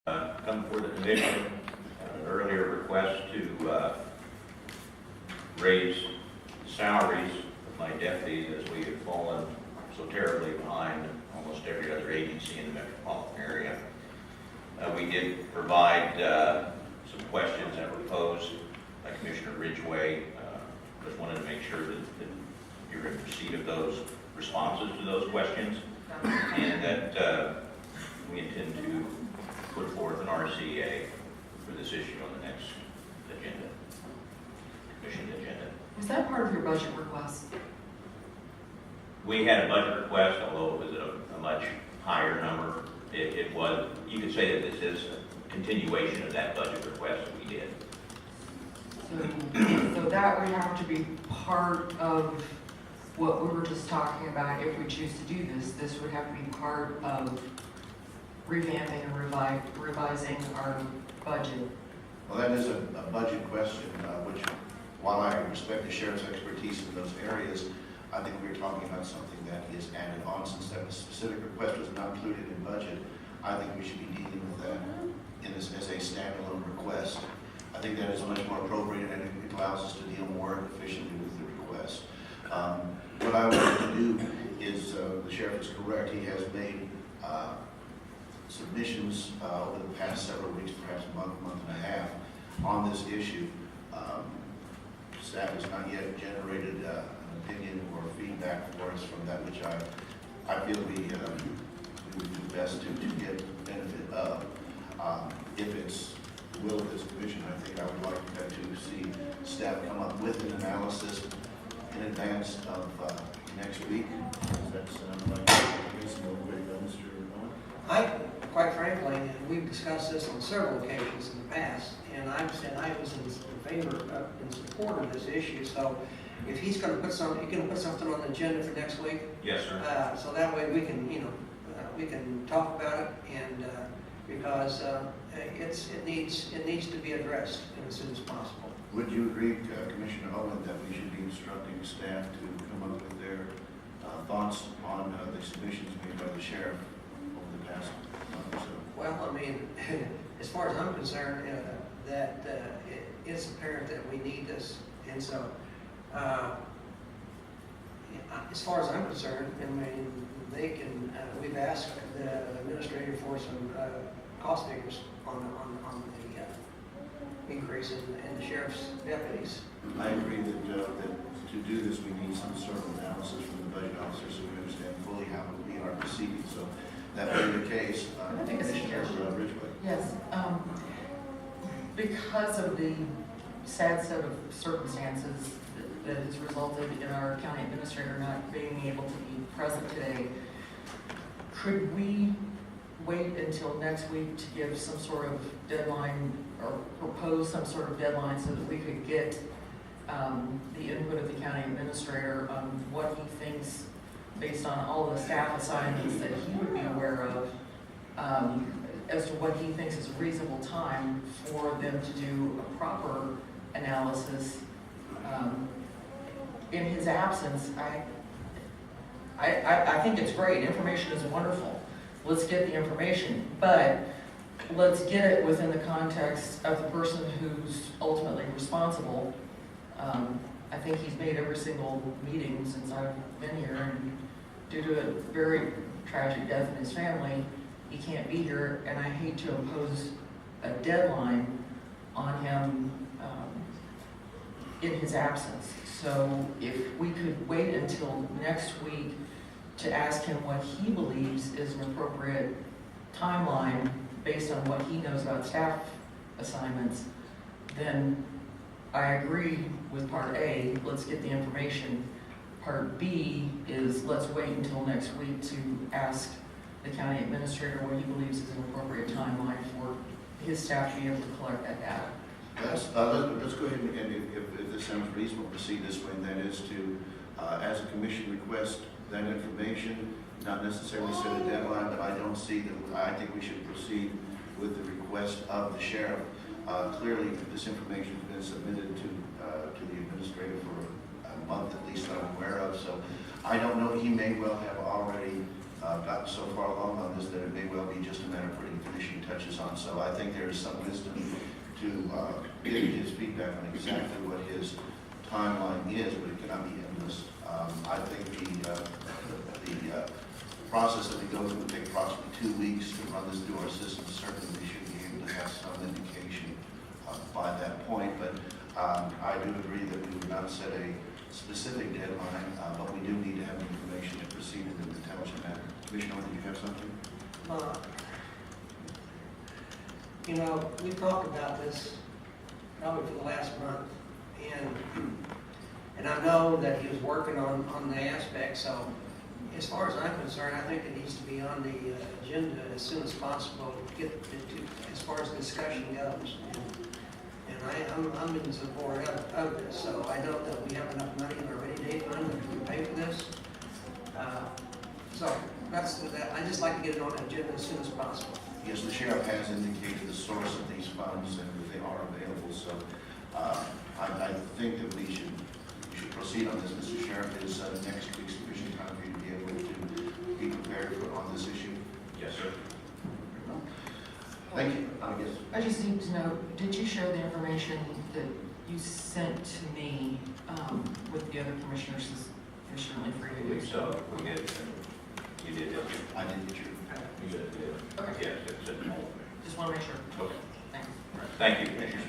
Come before the commission, an earlier request to raise salaries of my deputies as we have fallen so terribly behind almost every other agency in the metropolitan area. We did provide some questions that were posed by Commissioner Ridgway. Just wanted to make sure that you're in receipt of those responses to those questions, and that we intend to put forth an RCA for this issue on the next agenda, commission agenda. Was that part of your budget request? We had a budget request, although it was a much higher number. It was, you could say that this is a continuation of that budget request that we did. So that would have to be part of what we were just talking about. If we choose to do this, this would have to be part of revamping and revising our budget. Well, that is a budget question, which, while I respect the sheriff's expertise in those areas, I think we're talking about something that is added on. Since that specific request was not included in budget, I think we should be dealing with that in this as a standalone request. I think that is much more appropriate, and it allows us to deal more efficiently with the request. What I want to do is, the sheriff is correct, he has made submissions over the past several weeks, perhaps a month and a half, on this issue. Staff has not yet generated an opinion or feedback for us from that, which I feel we would do best to get benefit of. If it's will of this commission, I think I would like to see staff come up with an analysis in advance of next week. Does that sound like a reasonable way to go, Mr. Owen? Quite frankly, and we've discussed this on several occasions in the past, and I've said I was in favor of, in support of this issue. So if he's going to put something, you're going to put something on the agenda for next week. Yes, sir. So that way we can, we can talk about it, and because it needs to be addressed as soon as possible. Would you agree, Commissioner Owen, that we should be instructing staff to come up with their thoughts on the submissions made by the sheriff over the past month or so? Well, I mean, as far as I'm concerned, it's apparent that we need this, and so as far as I'm concerned, I mean, they can. We've asked the administrator for some cost figures on the increase in the sheriff's deputies. I agree that to do this, we need some sort of analysis from the budget officer so we understand fully how we are proceeding. So that being the case, I think it's Commissioner Ridgway. Yes, because of the sad set of circumstances that has resulted in our county administrator not being able to be present today, could we wait until next week to give some sort of deadline or propose some sort of deadline so that we could get the input of the county administrator on what he thinks, based on all the staff assignments that he would be aware of, as to what he thinks is a reasonable time for them to do a proper analysis. In his absence, I think it's great. Information is wonderful. Let's get the information, but let's get it within the context of the person who's ultimately responsible. I think he's made every single meeting since I've been here, and due to a very tragic death in his family, he can't be here, and I hate to impose a deadline on him in his absence. So if we could wait until next week to ask him what he believes is an appropriate timeline based on what he knows about staff assignments, then I agree with part A, let's get the information. Part B is let's wait until next week to ask the county administrator what he believes is an appropriate timeline for his staff to be able to collect that data. Let's go ahead and if this sounds reasonable, proceed this way, and that is to, as a commission, request that information, not necessarily set a deadline, but I don't see that. I think we should proceed with the request of the sheriff. Clearly, this information has been submitted to the administrator for a month at least that I'm aware of, so I don't know. He may well have already gotten so far along on this that it may well be just a matter of putting finishing touches on on. So I think there is some wisdom to get his feedback on exactly what his timeline is, but it cannot be endless. I think the process that we go through will take approximately 2 weeks to run this through our system. Certainly, we should be able to have some indication by that point. But I do agree that we would not set a specific deadline, but we do need to have the information to proceed in the intelligent manner. Commissioner, did you have something? You know, we talked about this probably for the last month, and I know that he was working on the aspect, so as far as I'm concerned, I think it needs to be on the agenda as soon as possible to get to, as far as discussion goes. And I'm in support of this, so I know that we have enough money in our rainy day fund to pay for this. So that's that. I just like to get it on the agenda as soon as possible. Yes, the sheriff has indicated the source of these funds and that they are available, so I think that we should proceed on this. Mr. Sheriff, is next week sufficient time for you to be able to be prepared on this issue? Yes, sir. Thank you. I guess. I just need to know, did you share the information that you sent to me with the other commissioners sufficiently for I you? believe so. We did. You did, yes. I did get your. You did, yeah. Okay. Yes, it's in the whole. Just want to make sure. Okay. Thanks. Thank you, Commissioner.